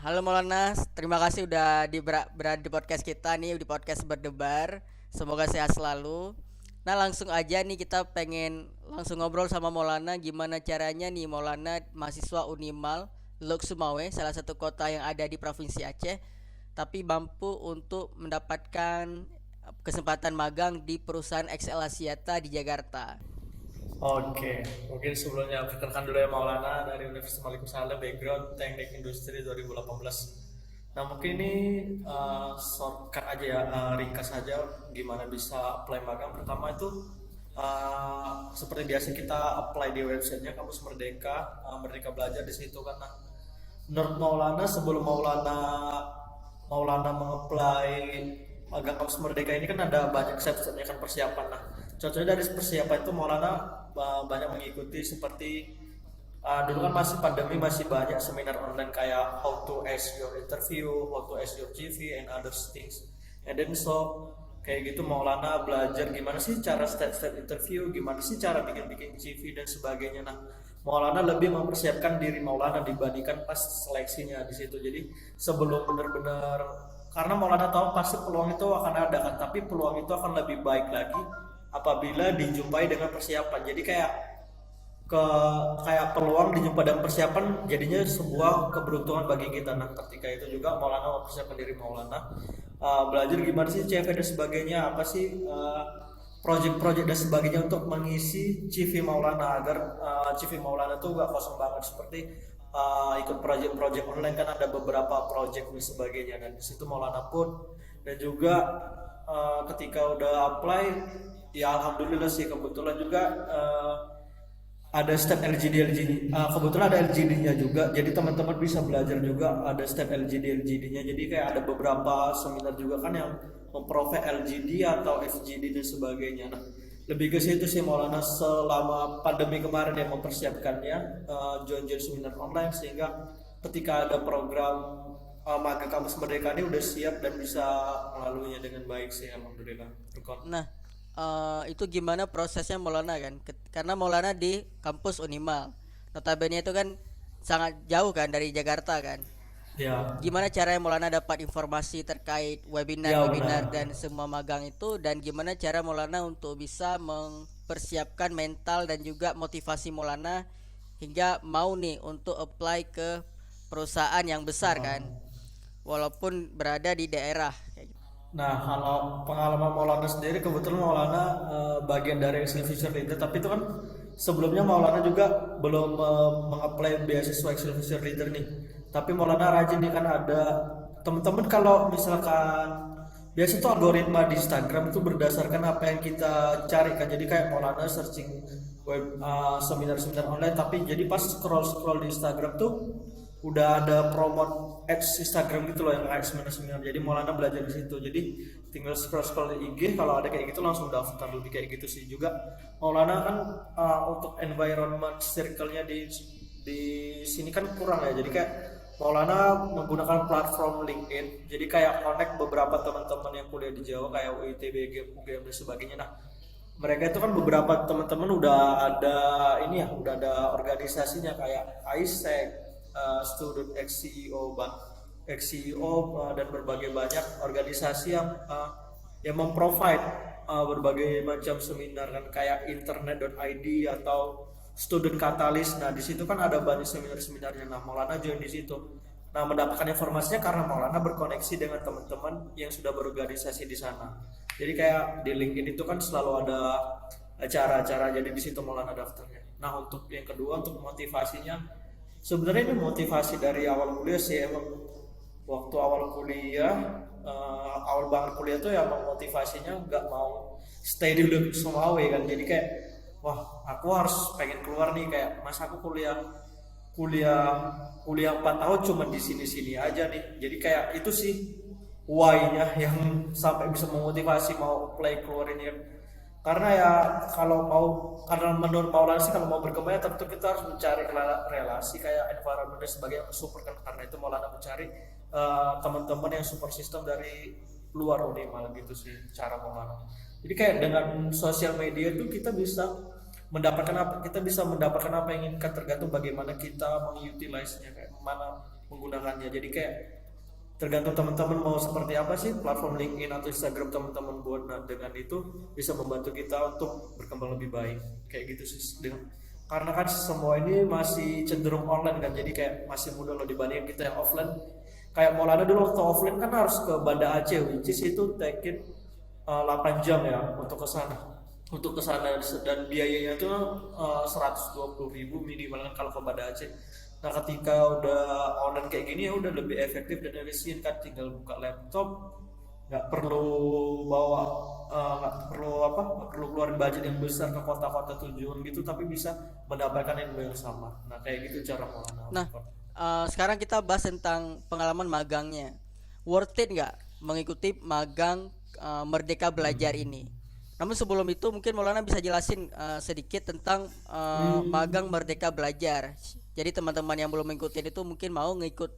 Halo Maulana, terima kasih udah berada di podcast kita nih, di podcast berdebar. Semoga sehat selalu. Nah langsung aja nih kita pengen langsung ngobrol sama Maulana gimana caranya nih Maulana mahasiswa Unimal Lok Sumawe, salah satu kota yang ada di Provinsi Aceh, tapi mampu untuk mendapatkan kesempatan magang di perusahaan XL Asiata di Jakarta. Oke, mungkin sebelumnya perkenalkan dulu ya Maulana dari Universitas Malik Saleh, background Teknik Industri 2018. Nah mungkin ini shortcut aja ya, ringkas aja gimana bisa apply magang. Pertama itu seperti biasa kita apply di websitenya Kampus Merdeka, Merdeka Belajar di situ kan. Nah, menurut Maulana sebelum Maulana Maulana mengapply magang kampus Merdeka ini kan ada banyak step-stepnya kan persiapan. Nah, contohnya dari persiapan itu Maulana banyak mengikuti seperti dulu kan masih pandemi, masih banyak seminar online kayak how to ask your interview, how to ask your CV and other things. And then so kayak gitu Maulana belajar gimana sih cara step-step interview, gimana sih cara bikin-bikin CV dan sebagainya. Nah, Maulana lebih mempersiapkan diri Maulana dibandingkan pas seleksinya di situ. Jadi sebelum benar-benar, karena Maulana tahu pasti peluang itu akan ada kan, tapi peluang itu akan lebih baik lagi apabila dijumpai dengan persiapan. Jadi ke kayak peluang dijumpa dan persiapan jadinya sebuah keberuntungan bagi kita. Nah ketika itu juga Maulana mempersiapkan diri Maulana, belajar gimana sih CV dan sebagainya, apa sih project-project dan sebagainya untuk mengisi CV Maulana agar CV Maulana tuh gak kosong banget. Seperti ikut project-project online kan ada beberapa project dan sebagainya, dan disitu Maulana pun. Dan juga ketika udah apply, ya alhamdulillah sih kebetulan juga ada step LGD LGD. Kebetulan ada LGD-nya juga, jadi teman-teman bisa belajar juga ada step LGD LGD-nya. Jadi kayak ada beberapa seminar juga kan yang memprovide LGD atau FGD dan sebagainya. Nah, lebih ke situ sih Maulana selama pandemi kemarin yang mempersiapkannya, join-join seminar online sehingga ketika ada program magang kampus Merdeka ini udah siap dan bisa melaluinya dengan baik sih alhamdulillah. Nah, itu gimana prosesnya Maulana kan? Karena Maulana di kampus Unimal. Notabene itu kan sangat jauh kan dari Jakarta kan. Ya, Gimana caranya Maulana dapat informasi terkait ya webinar-webinar benar. dan semua magang itu, dan gimana cara Maulana untuk bisa mempersiapkan mental dan juga motivasi Maulana hingga mau nih untuk apply ke perusahaan yang besar kan, walaupun berada di daerah kayak gitu. Nah, kalau pengalaman Maulana sendiri, kebetulan Maulana bagian dari Excel Future Leader, tapi itu kan sebelumnya Maulana juga belum mengapply beasiswa Excel Future Leader nih. Tapi Maulana rajin nih, kan ada teman-teman kalau misalkan biasa tuh algoritma di Instagram itu berdasarkan apa yang kita cari kan. Jadi kayak Maulana searching web seminar-seminar online, tapi jadi pas scroll-scroll di Instagram tuh udah ada promote ads Instagram gitu loh yang ads seminar. Jadi Maulana belajar di situ. Jadi tinggal scroll scroll di IG, kalau ada kayak gitu langsung daftar dulu kayak gitu sih. Juga Maulana kan untuk environment circle-nya di sini kan kurang ya. Jadi kayak Maulana menggunakan platform LinkedIn. Jadi kayak connect beberapa teman-teman yang kuliah di Jawa kayak UITB, UGM dan sebagainya. Nah, mereka itu kan beberapa teman-teman udah ada ini ya, udah ada organisasinya kayak ISEC, Student ex CEO, ex CEO, dan berbagai banyak organisasi yang memprovide berbagai macam seminar kan kayak internet.id atau student catalyst. Nah di situ kan ada banyak seminar-seminarnya. Nah Maulana join di situ. Nah mendapatkan informasinya karena Maulana berkoneksi dengan teman-teman yang sudah berorganisasi di sana. Jadi kayak di LinkedIn itu kan selalu ada acara-acara, jadi di situ Maulana daftarnya. Nah untuk yang kedua, untuk motivasinya, sebenarnya ini motivasi dari awal kuliah sih. Emang waktu awal kuliah, awal banget kuliah tuh ya emang motivasinya nggak mau stay di Sumawe kan. Jadi kayak wah aku harus pengen keluar nih, kayak masa aku kuliah kuliah kuliah 4 tahun cuma di sini-sini aja nih. Jadi kayak itu sih why-nya yang sampai bisa memotivasi mau play keluar ini kan. Karena ya kalau mau, karena menurut Maulana sih kalau mau berkembang ya tentu kita harus mencari relasi kayak environment dan sebagainya yang support kan. Karena itu Maulana mencari teman-teman yang support system dari luar Unimal gitu sih cara Maulana. Jadi kayak dengan sosial media itu kita bisa mendapatkan apa, kita bisa mendapatkan apa yang inginkan, tergantung bagaimana kita mengutilize-nya, kayak mana menggunakannya. Jadi kayak tergantung teman-teman mau seperti apa sih platform LinkedIn atau Instagram teman-teman buat. Nah, dengan itu bisa membantu kita untuk berkembang lebih baik kayak gitu sih. Karena kan semua ini masih cenderung online kan, jadi kayak masih mudah loh dibandingin kita yang offline. Kayak Maulana dulu waktu offline kan harus ke Banda Aceh, which is itu take it 8 jam ya untuk ke sana, dan biayanya itu 120.000 minimal kan kalau ke Banda Aceh. Nah, ketika udah online kayak gini ya udah lebih efektif dan efisien kan, tinggal buka laptop, nggak perlu bawa nggak perlu keluarin budget yang besar ke kota-kota tujuan gitu, tapi bisa mendapatkan ilmu yang sama. Nah, kayak gitu cara Maulana. Nah, sekarang kita bahas tentang pengalaman magangnya. Worth it nggak mengikuti magang Merdeka Belajar ini? Namun sebelum itu mungkin Maulana bisa jelasin sedikit tentang magang Merdeka Belajar. Jadi teman-teman yang belum mengikutin itu mungkin mau ngikut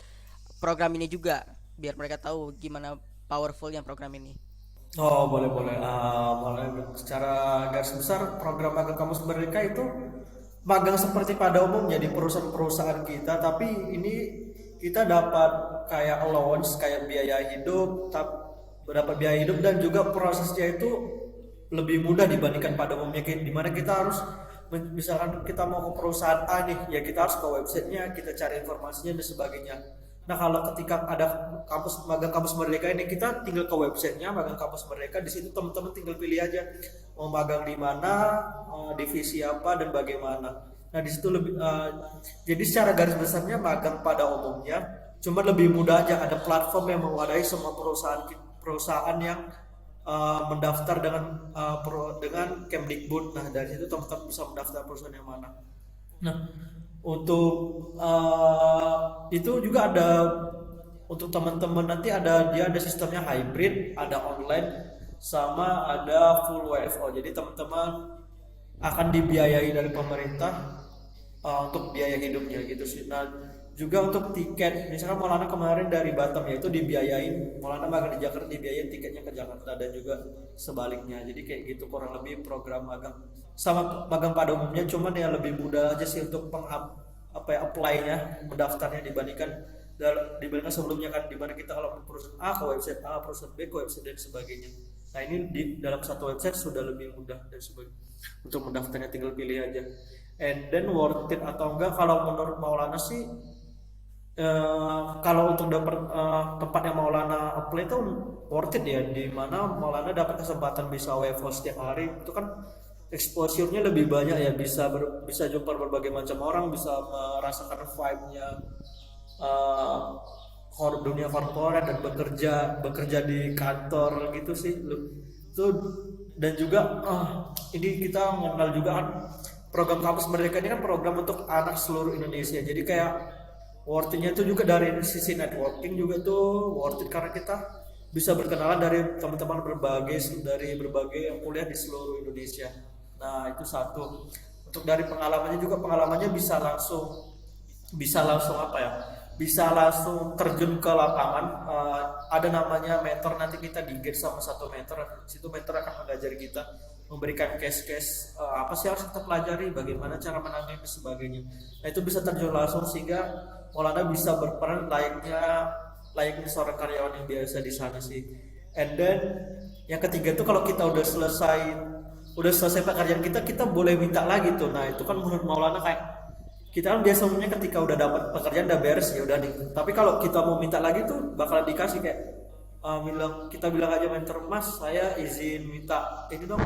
program ini juga, biar mereka tahu gimana powerfulnya program ini. Oh, boleh boleh. Secara garis besar program magang kampus merdeka itu magang seperti pada umumnya di perusahaan-perusahaan kita, tapi ini kita dapat kayak allowance, kayak biaya hidup, berapa biaya hidup, dan juga prosesnya itu lebih mudah dibandingkan pada umumnya, di mana kita harus misalkan kita mau ke perusahaan A nih, ya kita harus ke websitenya, kita cari informasinya dan sebagainya. Nah, kalau ketika ada magang kampus merdeka ini, kita tinggal ke websitenya magang kampus merdeka, di situ teman-teman tinggal pilih aja mau magang di mana, divisi apa dan bagaimana. Nah, di situ lebih jadi secara garis besarnya magang pada umumnya, cuma lebih mudah aja, ada platform yang mewadahi semua perusahaan yang mendaftar dengan Kemdikbud. Nah, dari situ teman-teman bisa mendaftar perusahaan yang mana. Nah, untuk itu juga ada untuk teman-teman nanti ada sistemnya hybrid, ada online sama ada full WFO. Jadi teman-teman akan dibiayai dari pemerintah untuk biaya hidupnya gitu sih. Nah, juga untuk tiket, misalkan Maulana kemarin dari Batam ya itu dibiayain, Maulana magang di Jakarta dibiayain tiketnya ke Jakarta, dan juga sebaliknya. Jadi kayak gitu kurang lebih program magang sama magang pada umumnya, cuman ya lebih mudah aja sih untuk apply-nya, mendaftarnya dibandingkan sebelumnya kan, dimana kita kalau perusahaan A ke website A, perusahaan B ke website dan sebagainya. Nah, ini di dalam satu website sudah lebih mudah dan sebagainya. Untuk mendaftarnya tinggal pilih aja. And then worth it atau enggak, kalau menurut Maulana sih kalau untuk dapat tempat yang Maulana apply itu worth it ya, di mana Maulana dapat kesempatan bisa WFO setiap hari, itu kan exposure-nya lebih banyak ya, bisa jumpa berbagai macam orang, bisa merasakan vibe-nya dunia korporat, dan bekerja di kantor gitu sih itu. Dan juga ini kita mengenal juga kan program kampus merdeka ini kan program untuk anak seluruh Indonesia, jadi kayak worth it-nya itu juga dari sisi networking juga tuh worth it, karena kita bisa berkenalan dari teman-teman dari berbagai kuliah di seluruh Indonesia. Nah, itu satu. Untuk dari pengalamannya bisa langsung apa ya? Bisa langsung terjun ke lapangan. Ada namanya mentor, nanti kita di-guide sama satu mentor. Situ mentor akan mengajari kita, memberikan case-case apa sih harus kita pelajari, bagaimana cara menangani dan sebagainya. Nah, itu bisa terjun langsung sehingga Maulana bisa berperan layaknya seorang karyawan yang biasa di sana sih. And then yang ketiga tuh kalau kita udah selesai pekerjaan kita boleh minta lagi tuh. Nah, itu kan menurut Maulana kayak kita kan biasanya ketika udah dapat pekerjaan udah beres ya udah nih. Tapi kalau kita mau minta lagi tuh bakalan dikasih, kayak kita bilang aja mentor, Mas saya izin minta ini dong,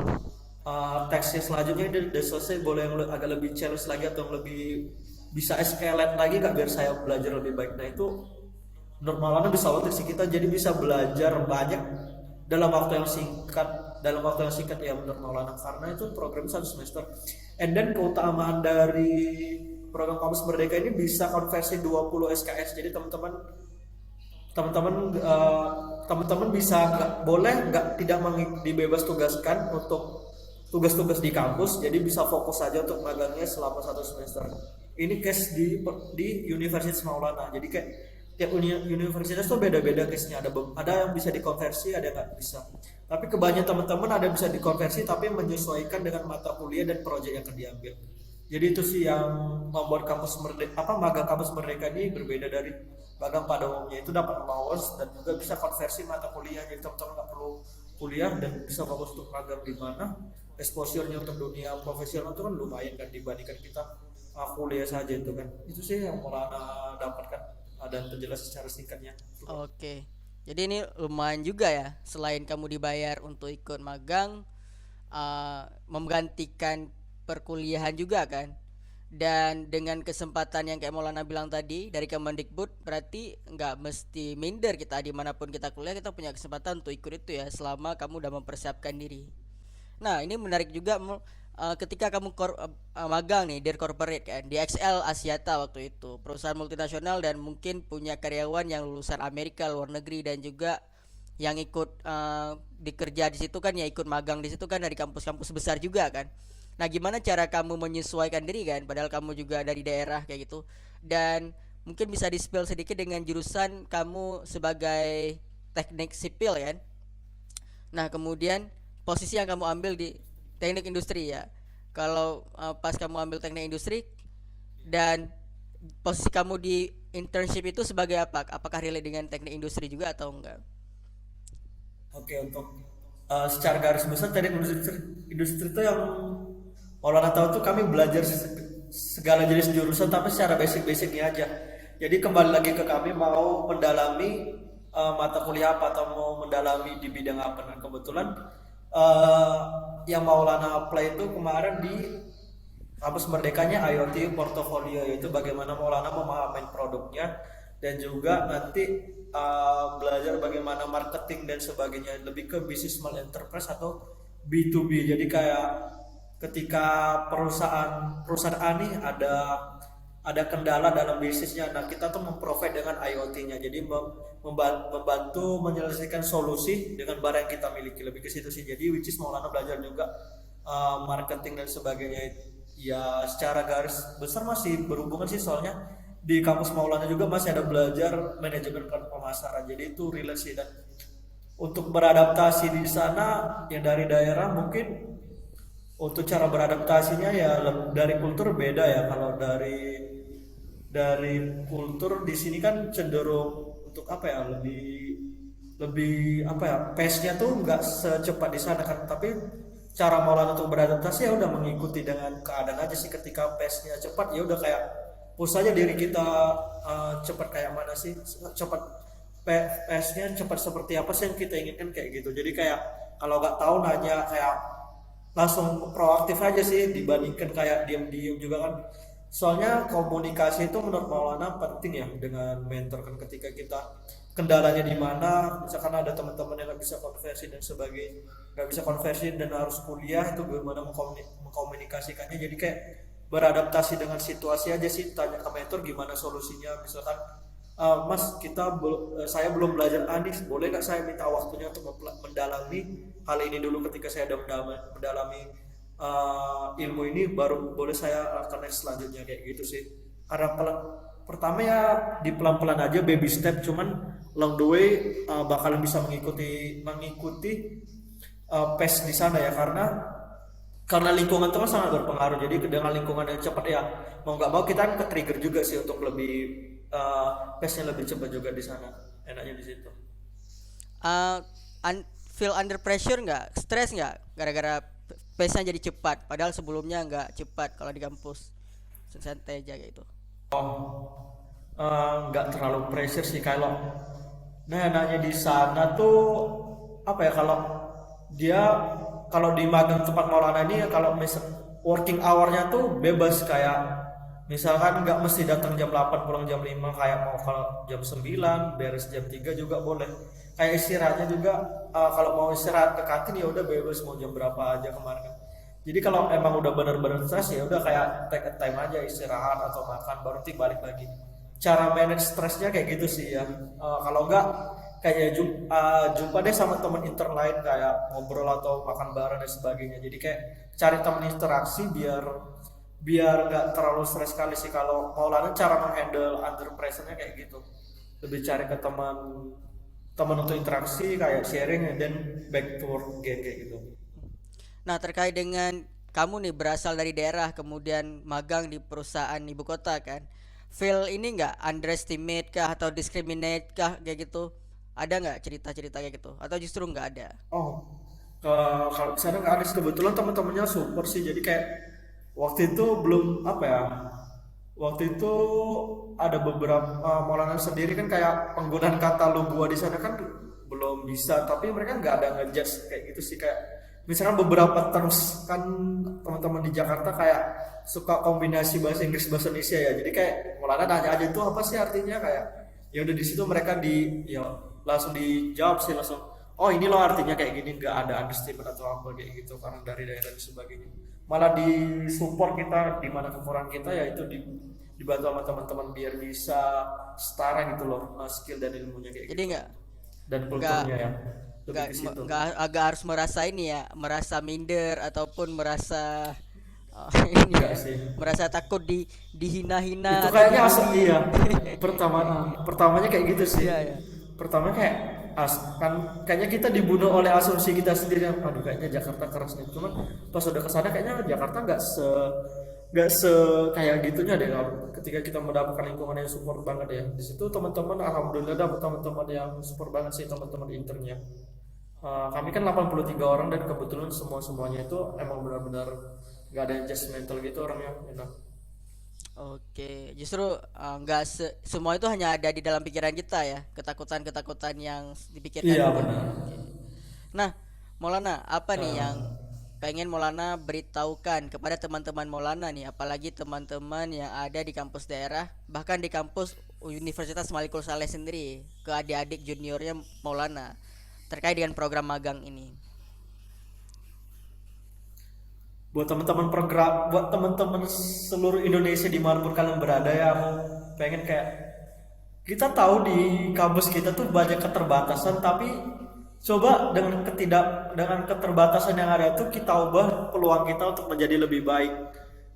teksnya selanjutnya udah selesai, boleh yang agak lebih challenge lagi atau yang lebih bisa escalate lagi gak biar saya belajar lebih baik. Nah, itu menurut Maulana bisa waktu sih, kita jadi bisa belajar banyak dalam waktu yang singkat ya menurut Maulana, karena itu program 1 semester. And then keutamaan dari program kampus merdeka ini bisa konversi 20 SKS. Jadi teman-teman bisa tidak dibebas tugaskan untuk tugas-tugas di kampus, jadi bisa fokus saja untuk magangnya selama 1 semester. Ini case di Universitas Maulana. Jadi kayak tiap universitas tuh beda-beda case-nya. Ada yang bisa dikonversi, ada yang nggak bisa. Tapi kebanyakan teman-teman ada yang bisa dikonversi tapi menyesuaikan dengan mata kuliah dan proyek yang akan diambil. Jadi itu sih yang membuat magang kampus Merdeka ini berbeda dari magang pada umumnya. Itu dapat allowance dan juga bisa konversi mata kuliah, jadi teman-teman nggak perlu kuliah dan bisa fokus untuk magang di mana exposure-nya untuk dunia profesional itu kan lumayan kan dibandingkan kita kuliah saja itu kan. Itu sih yang Maulana dapatkan, dan penjelasan secara singkatnya. Oke. Jadi ini lumayan juga ya, selain kamu dibayar untuk ikut magang, menggantikan perkuliahan juga kan. Dan dengan kesempatan yang kayak Maulana bilang tadi dari Kemendikbud, berarti nggak mesti minder kita dimanapun kita kuliah, kita punya kesempatan untuk ikut itu ya, selama kamu udah mempersiapkan diri. Nah, ini menarik juga ketika kamu magang nih di corporate kan di XL Asiata waktu itu, perusahaan multinasional dan mungkin punya karyawan yang lulusan Amerika, luar negeri, dan juga yang ikut dikerja di situ kan, ya ikut magang di situ kan dari kampus-kampus besar juga kan. Nah, gimana cara kamu menyesuaikan diri kan, padahal kamu juga dari daerah kayak gitu, dan mungkin bisa di-spill sedikit dengan jurusan kamu sebagai teknik sipil kan. Nah, kemudian posisi yang kamu ambil di teknik industri ya. Kalau pas kamu ambil teknik industri dan posisi kamu di internship itu sebagai apa? Apakah relate dengan teknik industri juga atau enggak? Oke, untuk secara garis besar teknik industri itu yang Maulana tahu tuh kami belajar segala jenis jurusan tapi secara basic-basicnya aja. Jadi kembali lagi ke kami mau mendalami mata kuliah apa atau mau mendalami di bidang apa. Nah, kebetulan eh, yang Maulana apply itu kemarin di kampus Merdekanya IoT portofolio, yaitu bagaimana Maulana memahami produknya dan juga nanti belajar bagaimana marketing dan sebagainya, lebih ke business enterprise atau B2B. Jadi kayak ketika perusahaan perusahaan A nih ada kendala dalam bisnisnya, nah kita tuh memprovide dengan IoT-nya, jadi membantu menyelesaikan solusi dengan barang yang kita miliki, lebih ke situ sih. Jadi which is Maulana belajar juga marketing dan sebagainya. Ya secara garis besar masih berhubungan sih, soalnya di kampus Maulana juga masih ada belajar manajemen pemasaran, jadi itu relasi. Dan untuk beradaptasi di sana yang dari daerah, mungkin untuk cara beradaptasinya ya dari kultur beda ya. Kalau dari kultur di sini kan cenderung untuk apa ya, lebih lebih apa ya, pace-nya tuh nggak secepat di sana kan. Tapi cara Maulana untuk beradaptasi ya udah mengikuti dengan keadaan aja sih. Ketika pace-nya cepat ya udah kayak push aja diri kita, cepat kayak mana sih, cepat pace-nya cepat seperti apa sih yang kita inginkan kayak gitu. Jadi kayak kalau nggak tahu nanya, kayak langsung proaktif aja sih dibandingkan kayak diam-diam juga kan. Soalnya komunikasi itu menurut Maulana penting ya dengan mentor kan, ketika kita kendalanya di mana, misalkan ada teman-teman yang nggak bisa konversi dan sebagainya, nggak bisa konversi dan harus kuliah, itu bagaimana mengkomunikasikannya. Jadi kayak beradaptasi dengan situasi aja sih, tanya ke mentor gimana solusinya. Misalkan Mas, saya belum belajar Anis, boleh nggak saya minta waktunya untuk mendalami hal ini dulu. Ketika saya udah mendalami ilmu ini, baru boleh saya akan next selanjutnya kayak gitu sih. Karena pertama ya di pelan-pelan aja, baby step, cuman along the way bakalan bisa mengikuti pace di sana ya. Karena lingkungan itu kan sangat berpengaruh. Jadi dengan lingkungan yang cepat ya, mau nggak mau kita kan ke trigger juga sih untuk lebih pace-nya lebih cepat juga di sana. Enaknya di situ. Uh, Feel under pressure nggak? Stres nggak? Gara-gara pace-nya jadi cepat, padahal sebelumnya nggak cepat kalau di kampus. Santai aja gitu. Nggak terlalu pressure sih. Nah, enaknya di sana tuh apa ya, dia kalau di magang tempat Maulana ini ya, kalau misal working hour-nya tuh bebas. Kayak misalkan nggak mesti datang jam 8 pulang jam 5, kayak mau kalau jam 9 beres jam 3 juga boleh. Kayak istirahatnya juga, kalau mau istirahat ke kantin ya udah bebas mau jam berapa aja kemarin kan. Jadi kalau emang udah bener-bener stres ya udah kayak take a time aja, istirahat atau makan baru nanti balik lagi. Cara manage stresnya kayak gitu sih ya. Kalau enggak kayak jumpa deh sama teman intern lain, kayak ngobrol atau makan bareng dan sebagainya. Jadi kayak cari teman interaksi biar biar nggak terlalu stres kali sih. Kalau Maulana cara menghandle under pressure-nya kayak gitu, lebih cari ke teman teman untuk interaksi, kayak sharing dan back to work again kayak gitu. Nah, terkait dengan kamu nih berasal dari daerah kemudian magang di perusahaan ibu kota kan, feel ini nggak underestimate kah atau discriminate kah kayak gitu, ada nggak cerita-cerita kayak gitu atau justru nggak ada? Oh, kalau di sana nggak ada sih, kebetulan teman-temannya support sih. Jadi kayak waktu itu belum apa ya, waktu itu ada beberapa Maulana sendiri kan kayak penggunaan kata lu gua di sana kan belum bisa, tapi mereka nggak ada ngejudge kayak gitu sih. Kayak misalkan beberapa terus kan teman-teman di Jakarta kayak suka kombinasi bahasa Inggris bahasa Indonesia ya, jadi kayak Maulana nanya aja itu apa sih artinya, kayak ya udah di situ mereka di ya langsung dijawab sih langsung, oh ini loh artinya kayak gini, nggak ada understatement atau apa kayak gitu karena dari daerah dan sebagainya. Malah di support kita di mana kekurangan kita ya itu dibantu sama teman-teman biar bisa setara gitu loh, skill dan ilmunya kayak Jadi gitu, dan nggak kulturnya ya lebih nggak ke situ. nggak agak harus merasa ini ya, merasa minder ataupun merasa ini Enggak ya, sih, merasa takut itu dihina atau kayaknya asal dibully. iya, pertamanya kayak gitu sih. Iya ya. Pertama kayak kan kayaknya kita dibunuh oleh asumsi kita sendiri yang aduh kayaknya Jakarta keras nih, cuman pas udah kesana kayaknya Jakarta nggak se kayak gitunya deh. Ketika kita mendapatkan lingkungan yang support banget ya di situ, teman-teman alhamdulillah dapat teman-teman yang support banget sih, teman-teman internya. Kami kan 83 orang dan kebetulan semuanya itu emang benar-benar nggak ada yang judgmental gitu orangnya, enak. Oke, justru nggak semua itu hanya ada di dalam pikiran kita ya, ketakutan-ketakutan yang dipikirkan Iya itu. benar. Oke. Nah, Maulana, apa nih yang Eh, pengen Maulana beritahukan kepada teman-teman Maulana nih, apalagi teman-teman yang ada di kampus daerah, bahkan di kampus Universitas Malikul Saleh sendiri, ke adik-adik juniornya Maulana, terkait dengan program magang ini. buat teman-teman seluruh Indonesia dimanapun kalian berada ya, aku pengen kayak kita tahu di kampus kita tuh banyak keterbatasan, tapi coba dengan keterbatasan yang ada tuh kita ubah peluang kita untuk menjadi lebih baik.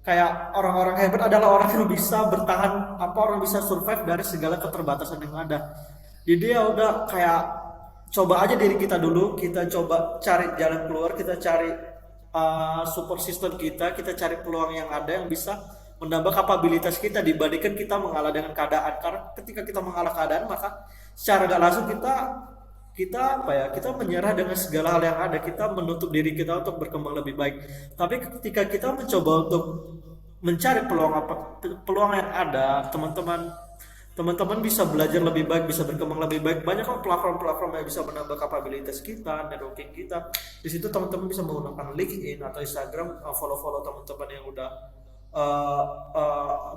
Kayak orang-orang hebat adalah orang yang bisa bertahan, apa orang bisa survive dari segala keterbatasan yang ada. Jadi ya udah kayak coba aja diri kita dulu, kita coba cari jalan keluar, kita cari support system kita cari peluang yang ada yang bisa menambah kapabilitas kita dibandingkan kita mengalah dengan keadaan. Karena ketika kita mengalah keadaan, maka secara gak langsung kita kita apa ya kita menyerah dengan segala hal yang ada, kita menutup diri kita untuk berkembang lebih baik. Tapi ketika kita mencoba untuk mencari peluang yang ada, teman-teman bisa belajar lebih baik, bisa berkembang lebih baik. Banyak kok platform-platform yang bisa menambah kapabilitas kita, networking kita. Di situ teman-teman bisa menggunakan LinkedIn atau Instagram, follow-follow teman-teman yang udah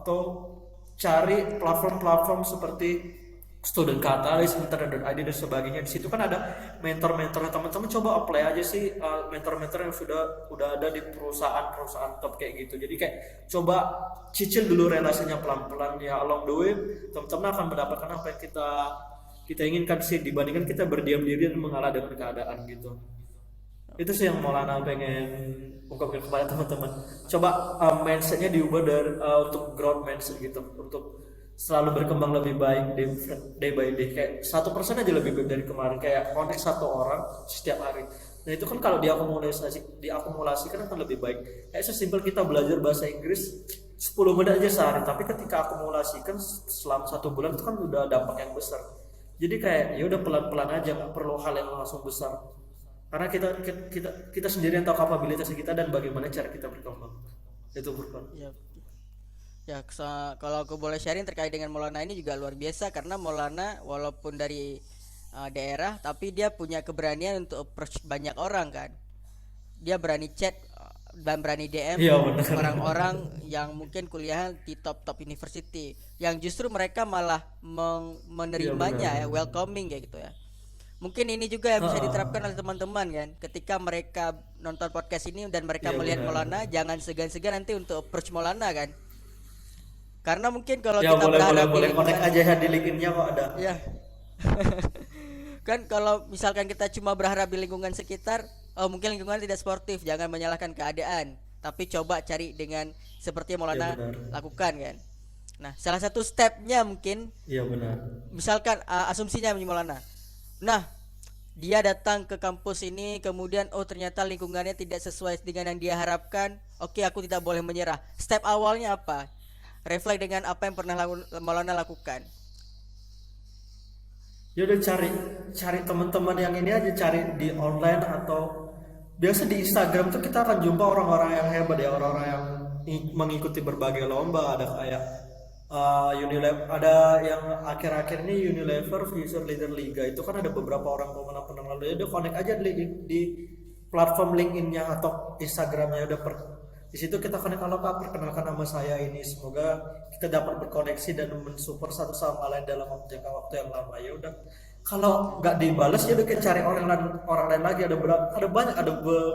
atau cari platform-platform seperti Student Catalyst, Internet.id dan sebagainya. Di situ kan ada mentor-mentor, teman-teman coba apply aja sih mentor-mentor yang udah ada di perusahaan-perusahaan top kayak gitu. Jadi kayak coba cicil dulu relasinya pelan-pelan ya, along the way teman-teman akan mendapatkan apa yang kita inginkan sih, dibandingkan kita berdiam diri dan mengalah dengan keadaan gitu. Itu sih yang Maulana pengen ungkapkan kepada teman-teman. Coba mindsetnya diubah dari untuk growth mindset gitu, untuk selalu berkembang lebih baik day by day. Kayak 1% aja lebih baik dari kemarin. Kayak kontak satu orang setiap hari. Nah itu kan kalau diakumulasikan akan lebih baik. Kayak sesimpel kita belajar bahasa Inggris 10 menit aja sehari, tapi ketika akumulasikan selama 1 bulan itu kan udah dampak yang besar. Jadi kayak ya udah pelan-pelan aja, nggak perlu hal yang langsung besar. Karena kita sendiri yang tahu kapabilitas kita dan bagaimana cara kita berkembang. Itu Furkan. Ya, ya, kalau aku boleh sharing terkait dengan Maulana ini juga luar biasa karena Maulana walaupun dari daerah tapi dia punya keberanian untuk approach banyak orang kan. Dia berani chat dan berani DM Iya benar. orang-orang yang mungkin kuliah di top-top university yang justru mereka malah Iya benar. menerimanya ya, welcoming kayak gitu ya. Mungkin ini juga yang bisa Heeh. diterapkan oleh teman-teman kan. Ketika mereka nonton podcast ini dan mereka Iya melihat benar. Maulana, jangan segan-segan nanti untuk approach Maulana kan. Karena mungkin kalau Ya kita boleh boleh berharap di boleh connect lingkungan, aja ya di LinkedIn-nya kok ada. ya kan kalau misalkan kita cuma berharap di lingkungan sekitar, oh mungkin lingkungan tidak sportif, jangan menyalahkan keadaan, tapi coba cari dengan seperti yang Iya Maulana benar. lakukan kan. Nah, salah satu stepnya mungkin Iya benar. misalkan asumsinya Maulana. Nah, dia datang ke kampus ini kemudian oh ternyata lingkungannya tidak sesuai dengan yang dia harapkan, oke aku tidak boleh menyerah. Step awalnya apa? Reflect dengan apa yang pernah Maulana lakukan. Ya udah cari cari teman-teman yang ini aja, cari di online atau biasa di Instagram tuh kita akan jumpa orang-orang yang hebat ya, orang-orang yang mengikuti berbagai lomba. Ada kayak Unilever, ada yang akhir-akhir ini Unilever Future Leader Liga, itu kan ada beberapa orang pemenang-pemenang lalu. Ya udah connect aja di platform LinkedIn-nya atau Instagram-nya, udah di situ kita connect. Kalau Kak, perkenalkan nama saya ini, semoga kita dapat berkoneksi dan mensupport satu sama lain dalam jangka waktu yang lama. Ya udah, kalau nggak dibalas ya udah kita cari orang lain lagi. Ada banyak, ada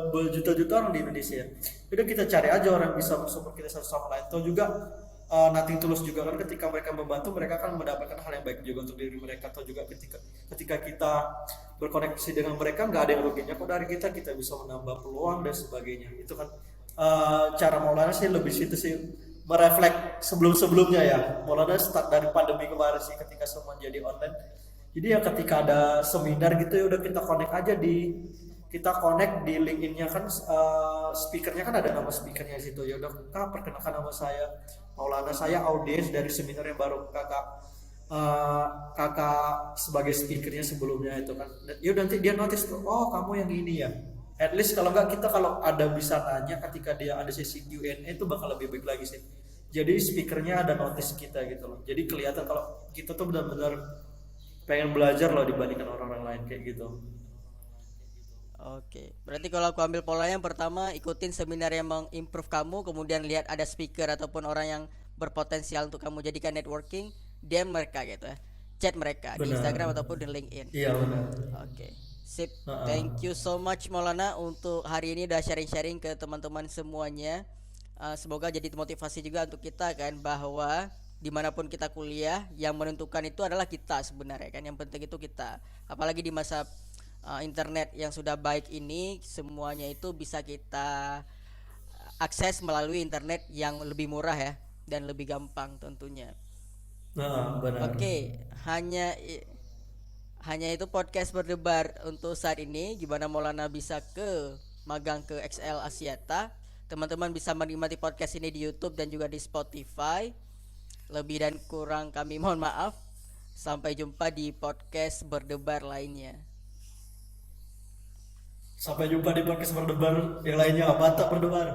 berjuta-juta orang di Indonesia. Ya udah kita cari aja orang yang bisa mensupport kita satu sama lain. Atau juga nothing tulus juga kan, ketika mereka membantu mereka akan mendapatkan hal yang baik juga untuk diri mereka. Atau juga ketika kita berkoneksi dengan mereka, nggak ada yang ruginya kok dari kita bisa menambah peluang dan sebagainya. Itu kan cara Maulana sih lebih situ sih, mereflek sebelum-sebelumnya ya. Maulana start dari pandemi kemarin sih, ketika semua jadi online. Jadi ya ketika ada seminar gitu ya udah kita connect di LinkedIn-nya kan, speakernya kan ada nama speakernya di situ. Ya udah Kak, perkenalkan nama saya Maulana, saya audiens dari seminar yang baru kakak sebagai speakernya sebelumnya itu kan. Ya nanti dia notice tuh, oh kamu yang ini ya. At least kalau nggak, kita kalau ada bisa tanya ketika dia ada sesi Q&A itu bakal lebih baik lagi sih. Jadi speakernya ada notice kita gitu loh. Jadi kelihatan kalau kita tuh benar-benar pengen belajar loh dibandingkan orang-orang lain kayak gitu. Oke, berarti kalau aku ambil pola yang pertama, ikutin seminar yang mengimprove kamu, kemudian lihat ada speaker ataupun orang yang berpotensial untuk kamu jadikan networking, DM mereka gitu ya, chat mereka di Instagram Benar. ataupun di LinkedIn. Iya benar. Oke, sip. Heeh. Thank you so much Maulana untuk hari ini udah sharing-sharing ke teman-teman semuanya. Semoga jadi motivasi juga untuk kita kan, bahwa dimanapun kita kuliah, yang menentukan itu adalah kita sebenarnya kan. Yang penting itu kita. Apalagi di masa internet yang sudah baik ini, semuanya itu bisa kita akses melalui internet yang lebih murah ya, dan lebih gampang tentunya. Benar. Oke, hanya itu podcast berdebar untuk saat ini. Gimana Maulana bisa ke magang ke XL Axiata? Teman-teman bisa menikmati podcast ini di YouTube dan juga di Spotify. Lebih dan kurang kami mohon maaf. Sampai jumpa di podcast berdebar lainnya. Sampai jumpa di podcast berdebar yang lainnya. Mantap berdebar.